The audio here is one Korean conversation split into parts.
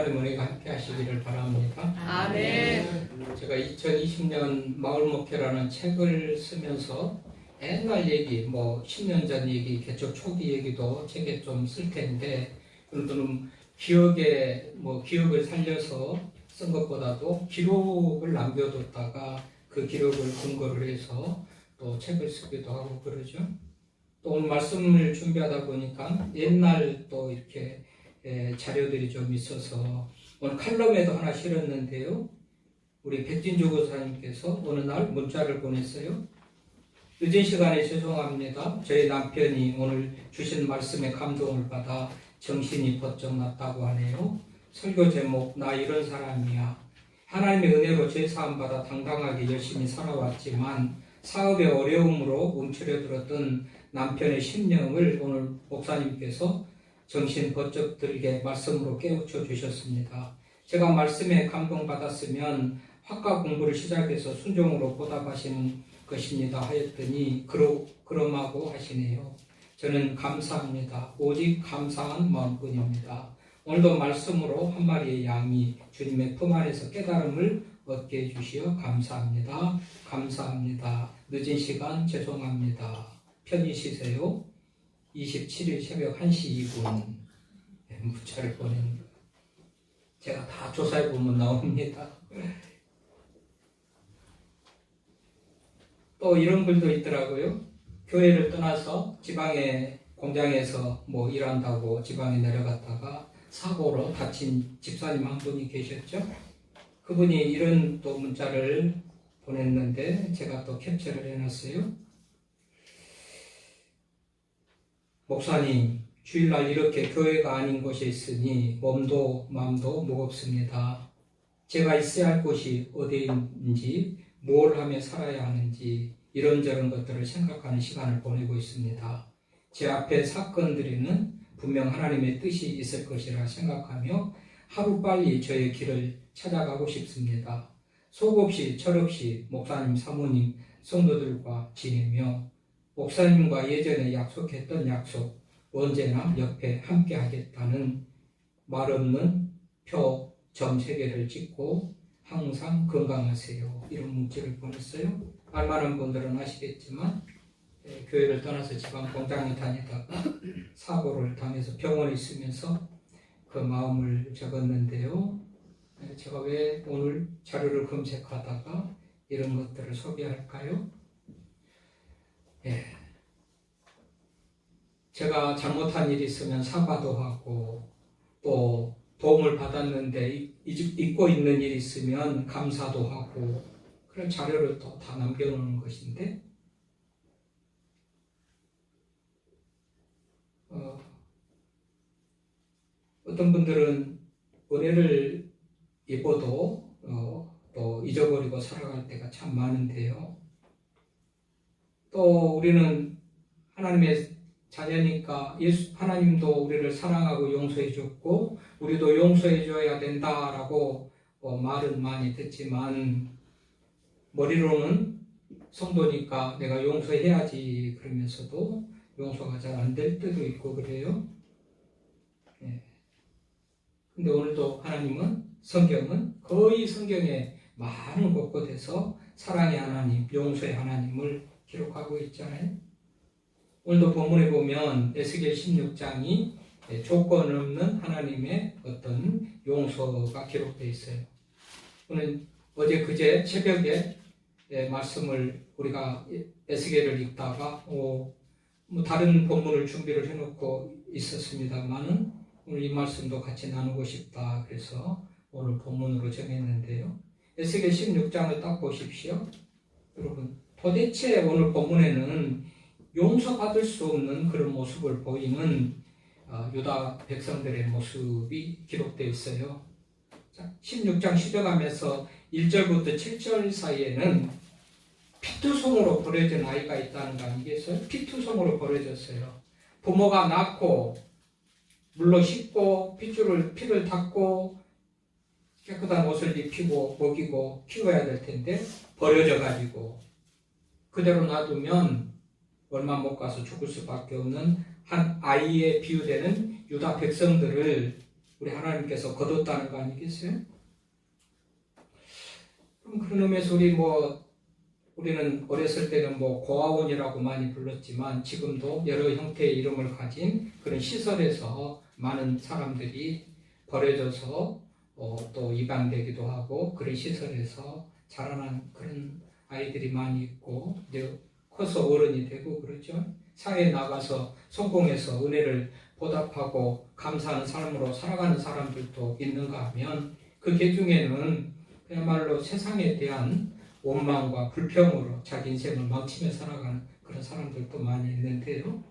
하나님 은혜가 함께 하시기를 바랍니다. 아멘. 제가 2020년 마을목회라는 책을 쓰면서 옛날 얘기, 10년 전 얘기, 개척 초기 얘기도 책에 좀 쓸 텐데, 그런 기억을 살려서 쓴 것보다도 기록을 남겨뒀다가 그 기록을 근거로 해서 또 책을 쓰기도 하고 그러죠. 또 오늘 말씀을 준비하다 보니까 옛날 또 이렇게 자료들이 좀 있어서 오늘 칼럼에도 하나 실었는데요. 우리 백진주 교사님께서 어느 날 문자를 보냈어요. 늦은 시간에 죄송합니다. 저희 남편이 오늘 주신 말씀에 감동을 받아 정신이 번쩍 났다고 하네요. 설교 제목 나 이런 사람이야. 하나님의 은혜로 죄사함받아 당당하게 열심히 살아왔지만 사업의 어려움으로 움츠려들었던 남편의 심령을 오늘 목사님께서 정신 번쩍 들게 말씀으로 깨우쳐 주셨습니다. 제가 말씀에 감동받았으면 학과 공부를 시작해서 순종으로 보답하시는 것입니다 하였더니 그러마고 하시네요. 저는 감사합니다. 오직 감사한 마음뿐입니다. 오늘도 말씀으로 한 마리의 양이 주님의 품 안에서 깨달음을 얻게 해주시어 감사합니다. 감사합니다. 늦은 시간 죄송합니다. 편히 쉬세요. 27일 새벽 1시 2분 문자를 보낸 거 제가 다 조사해보면 나옵니다. 또 이런 글도 있더라고요. 교회를 떠나서 지방의 공장에서 일한다고 지방에 내려갔다가 사고로 다친 집사님 한 분이 계셨죠. 그분이 이런 또 문자를 보냈는데 제가 또 캡처를 해놨어요. 목사님, 주일날 이렇게 교회가 아닌 곳에 있으니 몸도 마음도 무겁습니다. 제가 있어야 할 곳이 어디인지, 뭘 하며 살아야 하는지 이런저런 것들을 생각하는 시간을 보내고 있습니다. 제 앞에 사건들에는 분명 하나님의 뜻이 있을 것이라 생각하며 하루빨리 저의 길을 찾아가고 싶습니다. 속없이 철없이 목사님, 사모님, 성도들과 지내며 목사님과 예전에 약속했던 약속, 언제나 옆에 함께 하겠다는 말 없는 표, 점 3개를 찍고 항상 건강하세요. 이런 문자를 보냈어요. 알만한 분들은 아시겠지만 교회를 떠나서 지방 공장에 다니다가 사고를 당해서 병원에 있으면서 그 마음을 적었는데요. 제가 왜 오늘 자료를 검색하다가 이런 것들을 소개할까요? 제가 잘못한 일이 있으면 사과도 하고 또 도움을 받았는데 잊고 있는 일이 있으면 감사도 하고 그런 자료를 또 다 남겨놓는 것인데 어떤 분들은 은혜를 입어도 또 잊어버리고 살아갈 때가 참 많은데요. 또 우리는 하나님의 자녀니까 하나님도 우리를 사랑하고 용서해 줬고 우리도 용서해 줘야 된다라고 말은 많이 듣지만 머리로는 성도니까 내가 용서해야지 그러면서도 용서가 잘 안 될 때도 있고 그래요. 근데 오늘도 성경은 거의 성경의 많은 곳곳에서 사랑의 하나님, 용서의 하나님을 기록하고 있잖아요. 오늘도 본문에 보면 에스겔 16장이 조건 없는 하나님의 어떤 용서가 기록되어 있어요. 오늘 그제 새벽에 말씀을 우리가 에스겔을 읽다가 다른 본문을 준비를 해놓고 있었습니다만은 오늘 이 말씀도 같이 나누고 싶다. 그래서 오늘 본문으로 정했는데요. 에스겔 16장을 딱 보십시오. 여러분, 도대체 오늘 본문에는 용서받을 수 없는 그런 모습을 보이는 유다 백성들의 모습이 기록되어 있어요. 16장 시작하면서 1절부터 7절 사이에는 피투성으로 버려진 아이가 있다는 거 아니겠어요? 피투성으로 버려졌어요. 부모가 낳고 물로 씻고 피를 닦고 깨끗한 옷을 입히고 먹이고 키워야 될 텐데 버려져 가지고 그대로 놔두면 얼마 못 가서 죽을 수밖에 없는 한 아이에 비유되는 유다 백성들을 우리 하나님께서 거뒀다는 거 아니겠어요? 그럼 그런 의미에서 우리는 어렸을 때는 고아원이라고 많이 불렀지만 지금도 여러 형태의 이름을 가진 그런 시설에서 많은 사람들이 버려져서 또 입양되기도 하고 그런 시설에서 자라난 그런 아이들이 많이 있고 이제 커서 어른이 되고 그러죠. 사회에 나가서 성공해서 은혜를 보답하고 감사하는 삶으로 살아가는 사람들도 있는가 하면 그 계중에는 그야말로 세상에 대한 원망과 불평으로 자기 인생을 망치며 살아가는 그런 사람들도 많이 있는데요.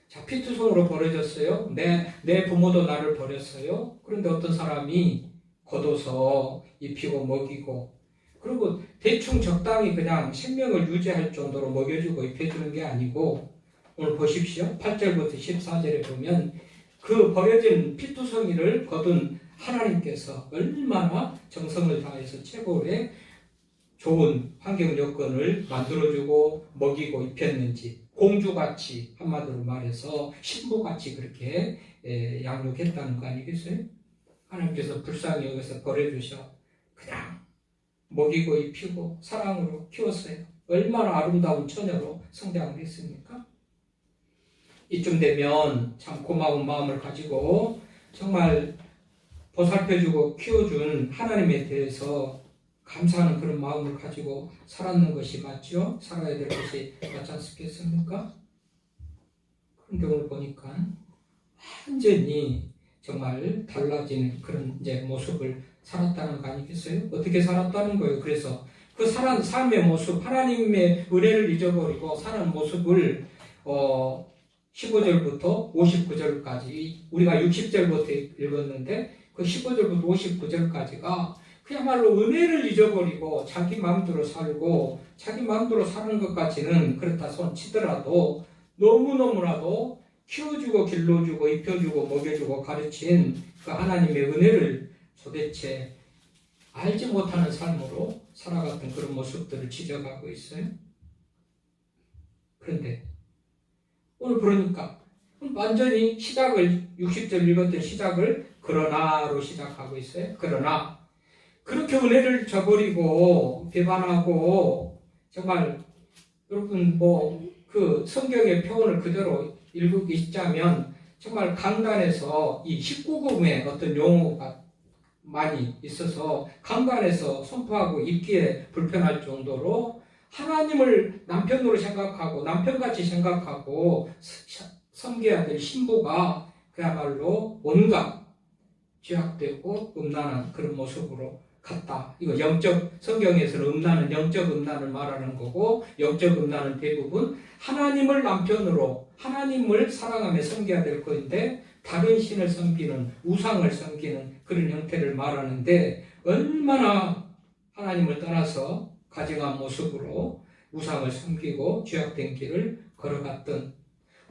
자, 피투성으로 버려졌어요. 내 부모도 나를 버렸어요. 그런데 어떤 사람이 걷어서 입히고 먹이고 그리고 대충 적당히 그냥 생명을 유지할 정도로 먹여주고 입혀주는 게 아니고 오늘 보십시오. 8절부터 14절에 보면 그 버려진 피투성이를 거둔 하나님께서 얼마나 정성을 다해서 최고의 좋은 환경 여건을 만들어주고 먹이고 입혔는지 공주같이 한마디로 말해서 신부같이 그렇게 양육했다는 거 아니겠어요? 하나님께서 불쌍히 여기서 버려주셔 그냥 먹이고 입히고 사랑으로 키웠어요. 얼마나 아름다운 처녀로 성장을 했습니까? 이쯤 되면 참 고마운 마음을 가지고 정말 보살펴주고 키워준 하나님에 대해서 감사하는 그런 마음을 가지고 살았는 것이 맞죠? 살아야 될 것이 맞지 않겠습니까? 그런데 오늘 보니까 완전히 정말 달라진 그런 이제 모습을 살았다는 거 아니겠어요? 어떻게 살았다는 거예요? 그래서 그 살아온 삶의 모습, 하나님의 은혜를 잊어버리고 사는 모습을 15절부터 59절까지 우리가 60절부터 읽었는데 그 15절부터 59절까지가 그야말로 은혜를 잊어버리고 자기 마음대로 살고 자기 마음대로 사는 것까지는 그렇다 손 치더라도 너무너무나도 키워주고 길러주고 입혀주고 먹여주고 가르친 그 하나님의 은혜를 도대체 알지 못하는 삶으로 살아갔던 그런 모습들을 지적하고 있어요. 그런데 오늘 그러니까 완전히 시작을 60절 읽었던 시작을 그러나로 시작하고 있어요. 그러나 그렇게 은혜를 저버리고 비판하고 정말 여러분 그 성경의 표현을 그대로 읽자면 정말 강단에서 이 19금의 어떤 용어가 많이 있어서 강단에서 선포하고 읽기에 불편할 정도로 하나님을 남편으로 생각하고 남편같이 생각하고 섬겨야 될 신부가 그야말로 온갖 죄악되고 음란한 그런 모습으로 갔다. 이거 성경에서는 음란은 영적 음란을 말하는 거고 영적 음란은 대부분 하나님을 남편으로 하나님을 사랑하며 섬겨야 될 것인데 다른 신을 섬기는 우상을 섬기는 그런 형태를 말하는데 얼마나 하나님을 떠나서 가증한 모습으로 우상을 섬기고 죄악된 길을 걸어갔던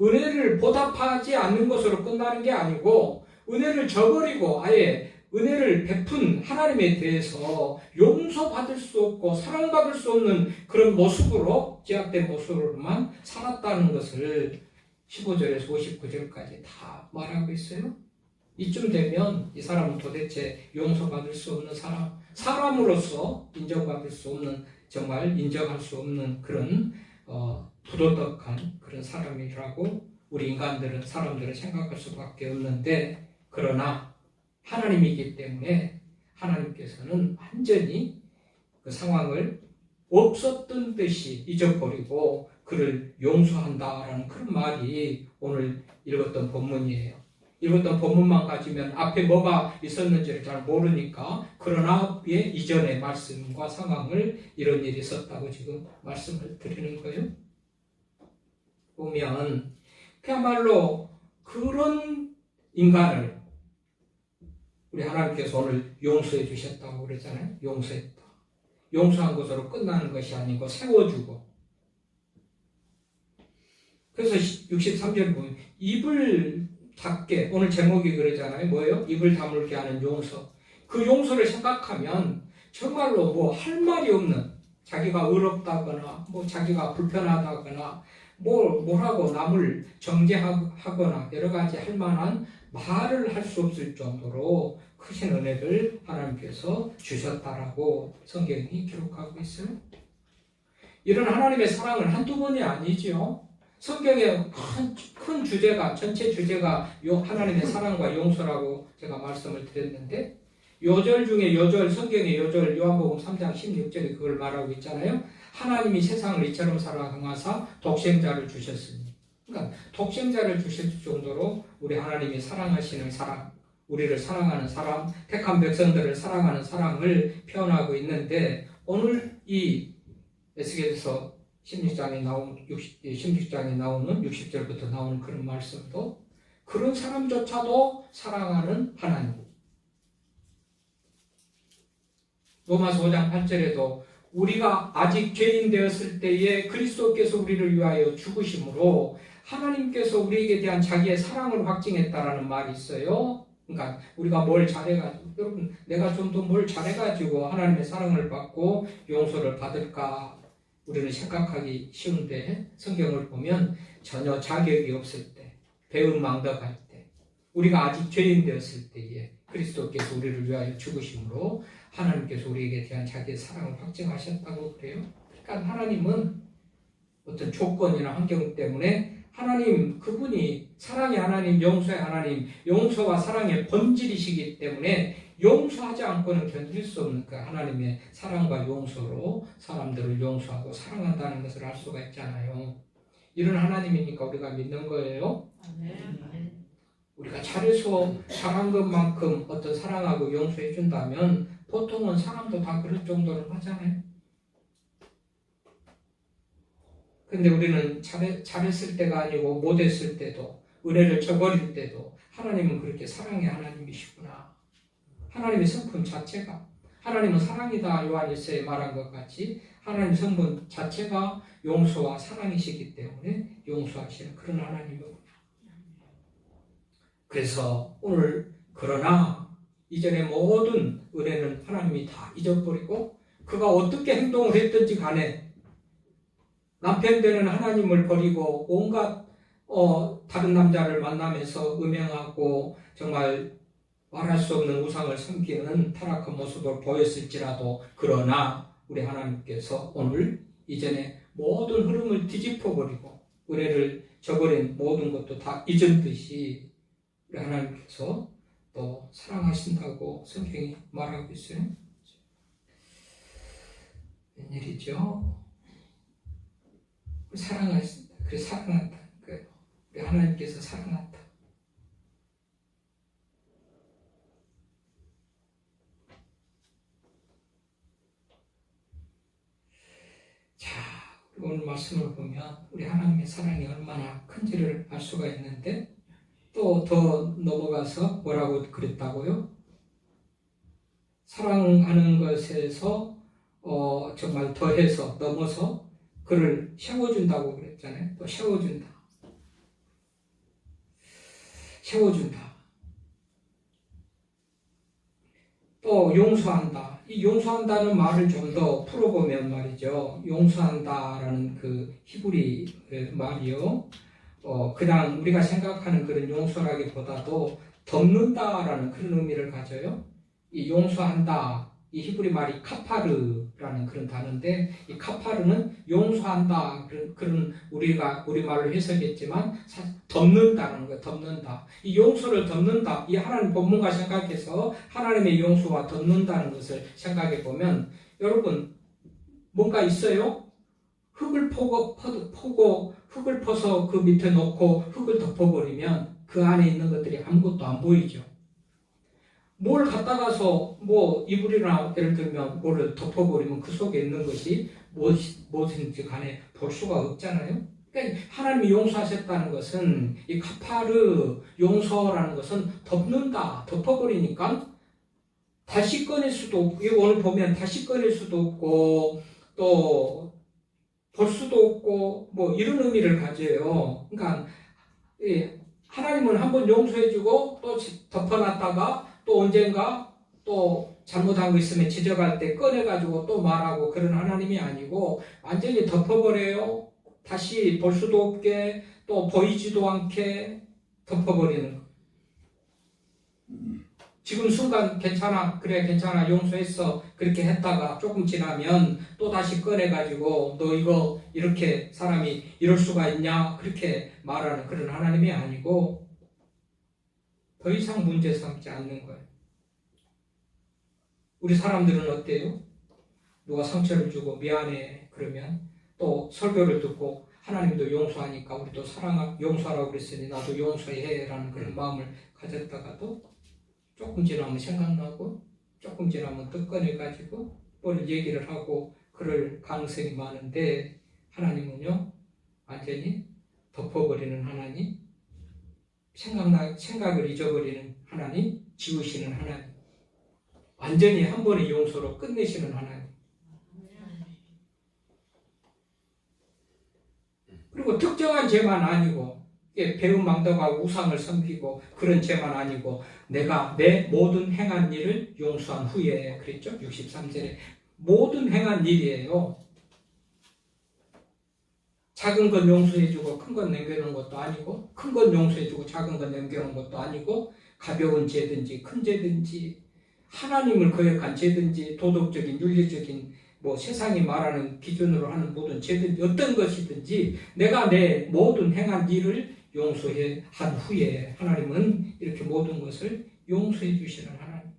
은혜를 보답하지 않는 것으로 끝나는 게 아니고 은혜를 저버리고 아예 은혜를 베푼 하나님에 대해서 용서받을 수 없고 사랑받을 수 없는 그런 모습으로 죄악된 모습으로만 살았다는 것을 15절에서 59절까지 다 말하고 있어요. 이쯤 되면 이 사람은 도대체 용서받을 수 없는 사람으로서 인정받을 수 없는 정말 인정할 수 없는 그런 부도덕한 그런 사람이라고 우리 사람들은 생각할 수밖에 없는데 그러나 하나님이기 때문에 하나님께서는 완전히 그 상황을 없었던 듯이 잊어버리고 그를 용서한다라는 그런 말이 오늘 읽었던 본문이에요. 읽었던 본문만 가지면 앞에 뭐가 있었는지를 잘 모르니까 그러나 이전의 말씀과 상황을 이런 일이 있었다고 지금 말씀을 드리는 거예요. 보면 그야말로 그런 인간을 우리 하나님께서 오늘 용서해 주셨다고 그러잖아요. 용서했다. 용서한 것으로 끝나는 것이 아니고 세워주고. 그래서 63절 보면 입을 닫게 오늘 제목이 그러잖아요. 뭐예요? 입을 다물게 하는 용서. 그 용서를 생각하면 정말로 할 말이 없는 자기가 의롭다거나 자기가 불편하다거나 뭐라고 남을 정죄하거나 여러 가지 할 만한 말을 할 수 없을 정도로 크신 은혜를 하나님께서 주셨다라고 성경이 기록하고 있어요. 이런 하나님의 사랑은 한두 번이 아니지요. 성경의 큰 주제가, 전체 주제가 하나님의 사랑과 용서라고 제가 말씀을 드렸는데, 요절 중에 요절, 성경의 요절, 요한복음 3장 16절에 그걸 말하고 있잖아요. 하나님이 세상을 이처럼 사랑하사 독생자를 주셨으니. 그러니까 독생자를 주실 정도로 우리 하나님이 사랑하시는 사랑, 우리를 사랑하는 사랑, 택한 백성들을 사랑하는 사랑을 표현하고 있는데, 오늘 이 에스겔서 16장에 나오는 60절부터 나오는 그런 말씀도 그런 사람조차도 사랑하는 하나님. 로마서 5장 8절에도 우리가 아직 죄인 되었을 때에 그리스도께서 우리를 위하여 죽으심으로 하나님께서 우리에게 대한 자기의 사랑을 확증했다라는 말이 있어요. 그러니까 우리가 뭘 잘해가지고, 여러분 내가 좀 더 뭘 잘해가지고 하나님의 사랑을 받고 용서를 받을까 우리는 생각하기 쉬운데, 성경을 보면 전혀 자격이 없을 때, 배은망덕할 때, 우리가 아직 죄인 되었을 때에 그리스도께서 우리를 위하여 죽으심으로 하나님께서 우리에게 대한 자기의 사랑을 확증하셨다고 그래요. 그러니까 하나님은 어떤 조건이나 환경 때문에 하나님, 그분이 사랑의 하나님, 용서의 하나님, 용서와 사랑의 본질이시기 때문에 용서하지 않고는 견딜 수 없는 그 하나님의 사랑과 용서로 사람들을 용서하고 사랑한다는 것을 알 수가 있잖아요. 이런 하나님이니까 우리가 믿는 거예요. 우리가 잘해서 잘한 것만큼 어떤 사랑하고 용서해 준다면 보통은 사람도 다 그럴 정도는 하잖아요. 근데 우리는 잘했을 때가 아니고 못했을 때도, 은혜를 저버릴 때도 하나님은 그렇게 사랑의 하나님이시구나. 하나님의 성품 자체가, 하나님은 사랑이다 요한 1서에 말한 것 같이 하나님 성품 자체가 용서와 사랑이시기 때문에 용서하시는 그런 하나님이구나. 그래서 오늘 그러나 이전의 모든 은혜는 하나님이 다 잊어버리고 그가 어떻게 행동을 했든지 간에 남편 되는 하나님을 버리고 온갖 다른 남자를 만나면서 음행하고 정말 말할 수 없는 우상을 섬기는 타락한 모습을 보였을지라도, 그러나 우리 하나님께서 오늘 이전에 모든 흐름을 뒤집어버리고 은혜를 저버린 모든 것도 다 잊은 듯이 우리 하나님께서 또 사랑하신다고 성경이 말하고 있어요. 웬일이죠? 사랑하신다. 그래서 사랑한다. 우리 하나님께서 사랑한다. 자, 오늘 말씀을 보면 우리 하나님의 사랑이 얼마나 큰지를 알 수가 있는데, 또 더 넘어가서 뭐라고 그랬다고요? 사랑하는 것에서 정말 더해서 넘어서 그를 세워준다고 그랬잖아요. 또 세워준다. 또 용서한다. 이 용서한다는 말을 좀 더 풀어보면 말이죠. 용서한다라는 그 히브리 말이요. 그냥 우리가 생각하는 그런 용서라기보다도 덮는다라는 그런 의미를 가져요. 이 용서한다, 이 히브리 말이 카파르라는 그런 단어인데, 이 카파르는 용서한다, 그런 우리가 우리말로 해석했지만 덮는다라는 거예요. 덮는다. 이 용서를 덮는다. 이 하나님 본문과 생각해서 하나님의 용서와 덮는다는 것을 생각해 보면, 여러분 뭔가 있어요? 흙을 흙을 퍼서 그 밑에 놓고 흙을 덮어버리면 그 안에 있는 것들이 아무것도 안 보이죠. 뭘 갖다가서 이불이나 예를 들면 뭐를 덮어버리면 그 속에 있는 것이 무엇인지 간에 볼 수가 없잖아요. 그러니까 하나님이 용서하셨다는 것은, 이 카파르 용서라는 것은 덮는다, 덮어버리니까 다시 꺼낼 수도 없고, 오늘 보면 다시 꺼낼 수도 없고 또 볼 수도 없고 이런 의미를 가져요. 그러니까 하나님은 한번 용서해주고 또 덮어놨다가 또 언젠가 또 잘못한 거 있으면 지적할 때 꺼내가지고 또 말하고 그런 하나님이 아니고, 완전히 덮어버려요. 다시 볼 수도 없게 또 보이지도 않게 덮어버리는 거. 지금 순간 괜찮아, 그래 괜찮아, 용서했어, 그렇게 했다가 조금 지나면 또 다시 꺼내가지고 너 이거 이렇게 사람이 이럴 수가 있냐, 그렇게 말하는 그런 하나님이 아니고 더 이상 문제 삼지 않는 거예요. 우리 사람들은 어때요? 누가 상처를 주고 미안해 그러면 또 설교를 듣고 하나님도 용서하니까 우리도 용서하라고 그랬으니 나도 용서해 라는 그런 마음을 가졌다가도 조금 지나면 생각나고 조금 지나면 또 꺼내가지고 뭘 얘기를 하고 그럴 가능성이 많은데, 하나님은요 완전히 덮어버리는 하나님, 생각을 잊어버리는 하나님, 지우시는 하나님, 완전히 한 번의 용서로 끝내시는 하나님. 그리고 특정한 죄만 아니고 배은망덕하고 우상을 섬기고 그런 죄만 아니고 내가 내 모든 행한 일을 용서한 후에, 그랬죠? 63절에 모든 행한 일이에요. 작은 건 용서해주고 큰 건 남겨놓은 것도 아니고, 큰 건 용서해주고 작은 건 남겨놓은 것도 아니고, 가벼운 죄든지 큰 죄든지 하나님을 거역한 죄든지 도덕적인 윤리적인 세상이 말하는 기준으로 하는 모든 죄든지 어떤 것이든지 내가 내 모든 행한 일을 용서해 한 후에 하나님은 이렇게 모든 것을 용서해 주시는 하나님.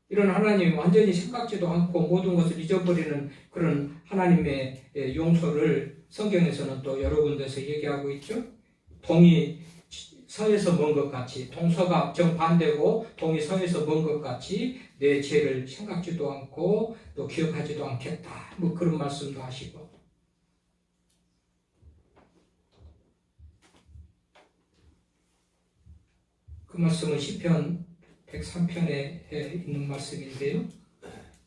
이런 하나님이 완전히 생각지도 않고 모든 것을 잊어버리는 그런 하나님의 용서를 성경에서는 또 여러 군데서 얘기하고 있죠. 동이 서에서 먼 것 같이, 동서가 정반대고 동이 서에서 먼 것 같이 내 죄를 생각지도 않고 또 기억하지도 않겠다, 그런 말씀도 하시고. 그 말씀은 시편 103편에 있는 말씀인데요.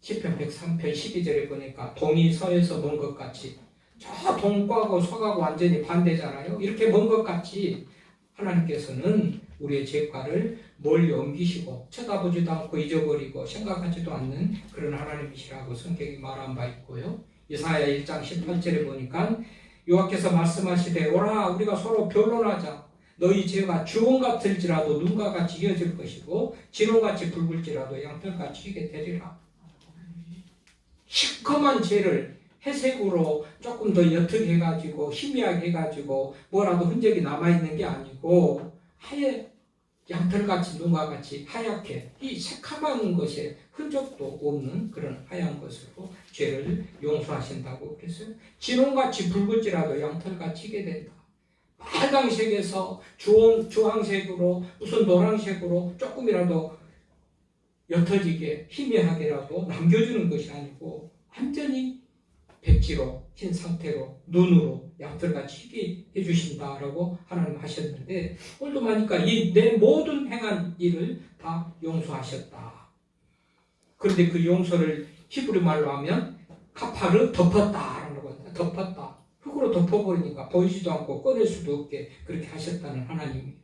시편 103편 12절에 보니까 동이 서에서 먼 것 같이, 저 동과하고 서하고 완전히 반대잖아요. 이렇게 먼 것 같이 하나님께서는 우리의 죄과를 멀리 옮기시고 쳐다보지도 않고 잊어버리고 생각하지도 않는 그런 하나님이시라고 성경이 말한 바 있고요. 이사야 1장 18절에 보니까 여호와께서 말씀하시되 오라 우리가 서로 변론하자. 너희 죄가 주홍 같을지라도 눈과 같이 이어질 것이고 진홍같이 붉을지라도 양털같이 희게 되리라. 시커먼 죄를 회색으로 조금 더 옅게 해가지고 희미하게 해가지고 뭐라도 흔적이 남아있는 게 아니고 하얘 양털같이 눈과 같이 하얗게 이 새카만 것에 흔적도 없는 그런 하얀 것으로 죄를 용서하신다고 그랬어요. 진홍같이 붉을지라도 양털같이 희게 된다. 빨강색에서 주황색으로 무슨 노란색으로 조금이라도 옅어지게 희미하게라도 남겨주는 것이 아니고 완전히 백지로 흰 상태로 눈으로 양털같이 희게 해주신다라고 하나님 하셨는데, 오늘도 보니까 이 내 모든 행한 일을 다 용서하셨다. 그런데 그 용서를 히브리 말로 하면 카파르 덮었다라는 거예요. 덮었다. 흙으로 덮어버리니까 보이지도 않고 꺼낼 수도 없게 그렇게 하셨다는 하나님이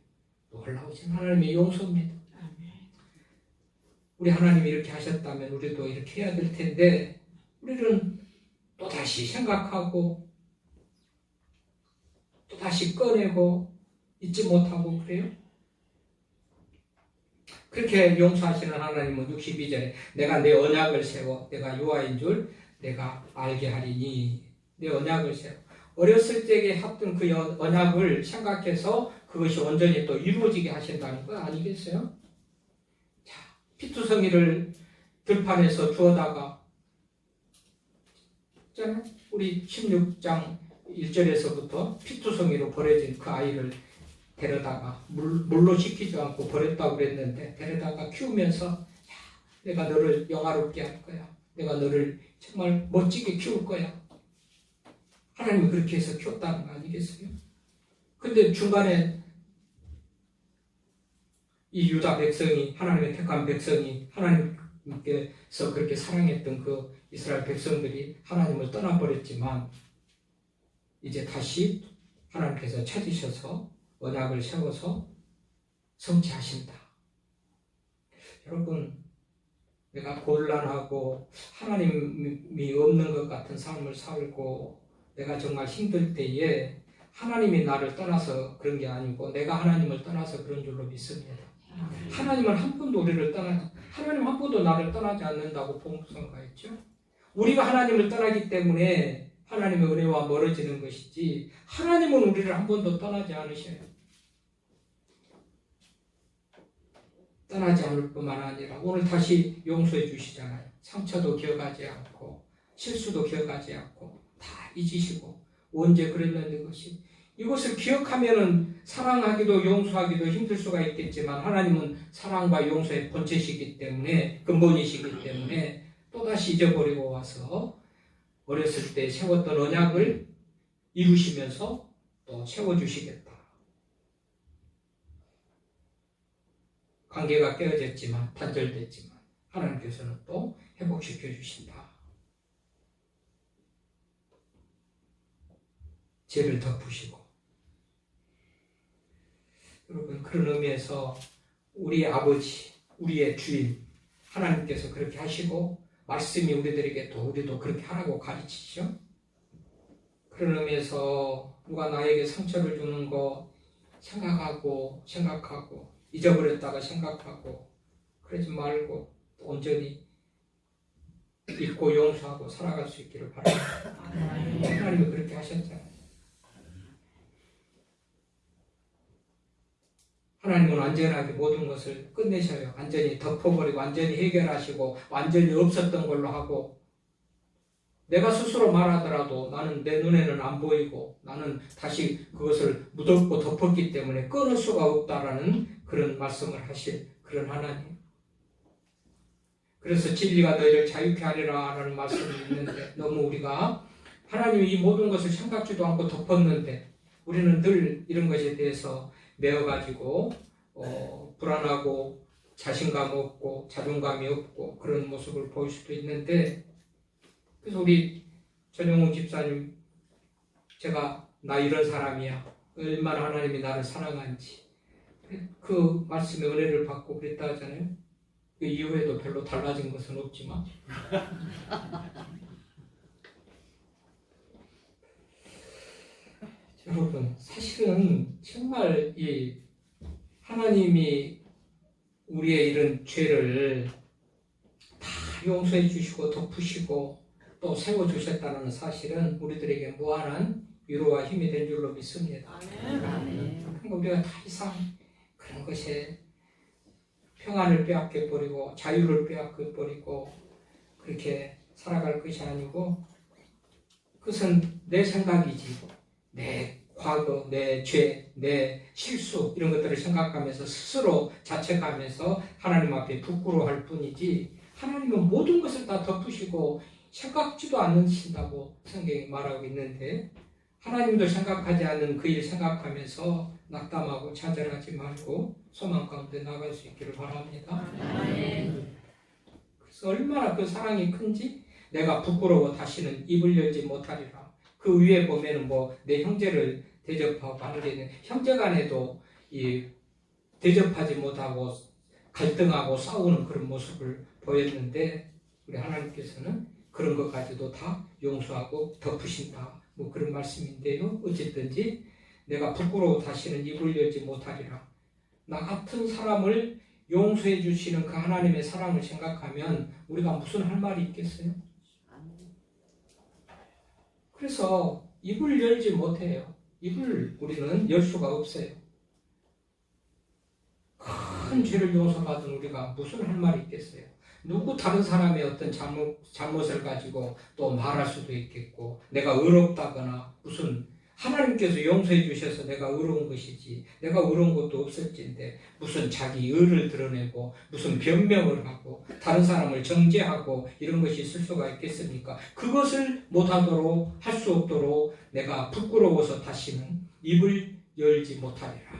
놀라우신 하나님의 용서입니다. 우리 하나님이 이렇게 하셨다면 우리도 이렇게 해야 될 텐데 우리는 또다시 생각하고 또다시 꺼내고 잊지 못하고 그래요. 그렇게 용서하시는 하나님은 62절에 내가 내 언약을 세워 내가 여호와인 줄 내가 알게 하리니, 내 언약을 세워. 어렸을 적에 했던 그 언약을 생각해서 그것이 온전히 또 이루어지게 하신다는 거 아니겠어요? 자, 피투성이를 들판에서 주워다가 우리 16장 1절에서부터 피투성이로 버려진 그 아이를 데려다가 물로 식히지 않고 버렸다고 그랬는데 데려다가 키우면서 내가 너를 영화롭게 할 거야. 내가 너를 정말 멋지게 키울 거야. 하나님이 그렇게 해서 키웠다는 거 아니겠어요? 근데 중간에 이 유다 백성이, 하나님의 택한 백성이, 하나님께서 그렇게 사랑했던 그 이스라엘 백성들이 하나님을 떠나버렸지만 이제 다시 하나님께서 찾으셔서 언약을 세워서 성취하신다. 여러분, 내가 곤란하고 하나님이 없는 것 같은 삶을 살고 내가 정말 힘들 때에 하나님이 나를 떠나서 그런 게 아니고 내가 하나님을 떠나서 그런 줄로 믿습니다. 하나님은 한 번도 우리를 하나님 한 번도 나를 떠나지 않는다고 복음성가했죠. 우리가 하나님을 떠나기 때문에 하나님의 은혜와 멀어지는 것이지 하나님은 우리를 한 번도 떠나지 않으셔요. 떠나지 않을 뿐만 아니라 오늘 다시 용서해 주시잖아요. 상처도 기억하지 않고 실수도 기억하지 않고 다 잊으시고 언제 그랬는데 이것을 기억하면은 사랑하기도 용서하기도 힘들 수가 있겠지만 하나님은 사랑과 용서의 본체시기 때문에 근본이시기 때문에 또다시 잊어버리고 와서 어렸을 때 세웠던 언약을 이루시면서 또 세워주시겠다. 관계가 깨어졌지만 단절됐지만 하나님께서는 또 회복시켜 주신다. 죄를 덮으시고 여러분 그런 의미에서 우리 아버지, 우리의 주인 하나님께서 그렇게 하시고 말씀이 우리들에게 또 우리도 그렇게 하라고 가르치죠. 그런 의미에서 누가 나에게 상처를 주는 거 생각하고 잊어버렸다가 생각하고 그러지 말고 온전히 잊고 용서하고 살아갈 수 있기를 바랍니다. 하나님이 그렇게 하셨잖아요. 하나님은 완전하게 모든 것을 끝내셔요. 완전히 덮어버리고 완전히 해결하시고 완전히 없었던 걸로 하고 내가 스스로 말하더라도 나는 내 눈에는 안 보이고 나는 다시 그것을 묻었고 덮었기 때문에 끊을 수가 없다라는 그런 말씀을 하실 그런 하나님. 그래서 진리가 너희를 자유케 하리라 라는 말씀이 있는데 너무 우리가 하나님이 이 모든 것을 생각지도 않고 덮었는데 우리는 늘 이런 것에 대해서 매어가지고 불안하고 자신감 없고 자존감이 없고 그런 모습을 보일 수도 있는데 그래서 우리 전용훈 집사님 제가 나 이런 사람이야 얼마나 하나님이 나를 사랑한지 그 말씀의 은혜를 받고 그랬다 하잖아요. 그 이후에도 별로 달라진 것은 없지만 여러분 사실은 정말 이 하나님이 우리의 이런 죄를 다 용서해 주시고 덮으시고 또 세워주셨다는 사실은 우리들에게 무한한 위로와 힘이 된 줄로 믿습니다. 그러니까 우리가 더 이상 그런 것에 평안을 빼앗겨버리고 자유를 빼앗겨버리고 그렇게 살아갈 것이 아니고 그것은 내 생각이지 내 과거, 내 죄, 내 실수 이런 것들을 생각하면서 스스로 자책하면서 하나님 앞에 부끄러워할 뿐이지 하나님은 모든 것을 다 덮으시고 생각지도 않으신다고 성경이 말하고 있는데 하나님도 생각하지 않는 그 일 생각하면서 낙담하고 좌절하지 말고 소망 가운데 나갈 수 있기를 바랍니다. 그래서 얼마나 그 사랑이 큰지 내가 부끄러워 다시는 입을 열지 못하리라. 그 위에 보면은 내 형제를 대접하고 하는 게 있는 형제간에도 이 대접하지 못하고 갈등하고 싸우는 그런 모습을 보였는데 우리 하나님께서는 그런 것까지도 다 용서하고 덮으신다. 그런 말씀인데요. 어쨌든지 내가 부끄러워 다시는 입을 열지 못하리라. 나 같은 사람을 용서해 주시는 그 하나님의 사랑을 생각하면 우리가 무슨 할 말이 있겠어요? 그래서 입을 열지 못해요. 입을 우리는 열 수가 없어요. 큰 죄를 용서받은 우리가 무슨 할 말이 있겠어요? 누구 다른 사람의 어떤 잘못을 가지고 또 말할 수도 있겠고 내가 의롭다거나 무슨 하나님께서 용서해 주셔서 내가 의로운 것이지 내가 의로운 것도 없을진데 무슨 자기 의를 드러내고 무슨 변명을 하고 다른 사람을 정죄하고 이런 것이 있을 수가 있겠습니까? 그것을 못하도록 할 수 없도록 내가 부끄러워서 다시는 입을 열지 못하리라.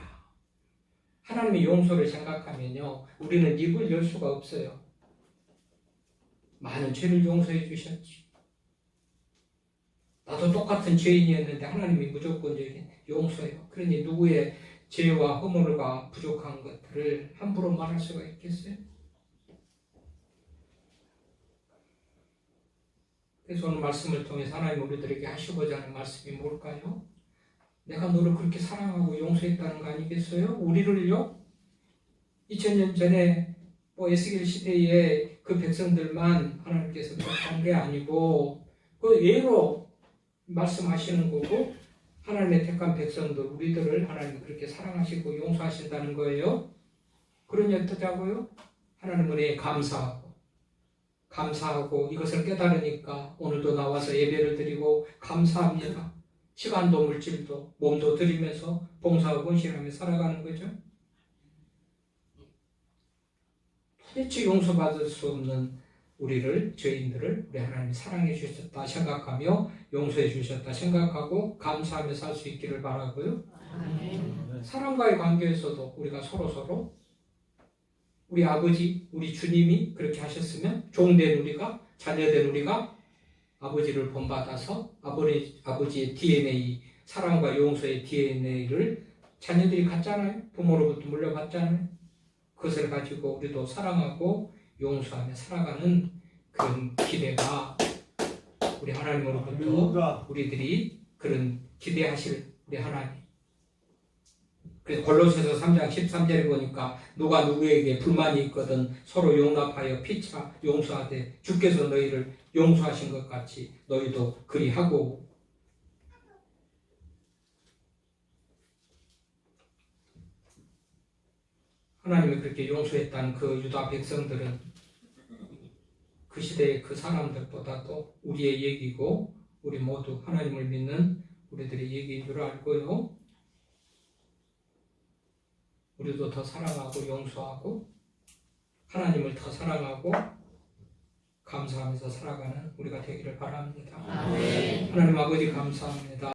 하나님의 용서를 생각하면요 우리는 입을 열 수가 없어요. 많은 죄를 용서해 주셨지. 나도 똑같은 죄인이었는데 하나님이 무조건적인 용서해요. 그러니 누구의 죄와 허물과 부족한 것들을 함부로 말할 수가 있겠어요? 그래서 오늘 말씀을 통해서 하나님 우리들에게 하시고자 하는 말씀이 뭘까요? 내가 너를 그렇게 사랑하고 용서했다는 거 아니겠어요? 우리를요? 2000년 전에 뭐 에스겔 시대에 그 백성들만 하나님께서 택한 게 아니고 그 예로 말씀하시는 거고 하나님의 택한 백성들 우리들을 하나님이 그렇게 사랑하시고 용서하신다는 거예요. 그러니 어떠자고요? 하나님 은혜에 감사하고 이것을 깨달으니까 오늘도 나와서 예배를 드리고 감사합니다. 시간도 물질도 몸도 드리면서 봉사하고 헌신하며 살아가는 거죠. 도대체 용서받을 수 없는 저희들을 우리 하나님이 사랑해 주셨다 생각하며 용서해 주셨다 생각하고 감사하며 살 수 있기를 바라고요. 사람과의 관계에서도 우리가 서로 우리 아버지, 우리 주님이 그렇게 하셨으면 종된 우리가, 자녀된 우리가 아버지를 본받아서 아버지의 DNA, 사랑과 용서의 DNA를 자녀들이 갖잖아요. 부모로부터 물려받잖아요. 그것을 가지고 우리도 사랑하고 용서하며 살아가는 그런 기대가 우리 하나님으로부터 우리들이 그런 기대하실 우리 하나님. 그래서 골로새서 3장 13절에 보니까 누가 누구에게 불만이 있거든 서로 용납하여 피차 용서하되 주께서 너희를 용서하신 것 같이 너희도 그리하고. 하나님이 그렇게 용서했다는 그 유다 백성들은 그 시대의 그 사람들보다도 우리의 얘기고 우리 모두 하나님을 믿는 우리들의 얘기인 줄 알고요. 우리도 더 사랑하고 용서하고 하나님을 더 사랑하고 감사하면서 살아가는 우리가 되기를 바랍니다. 아멘. 하나님 아버지 감사합니다.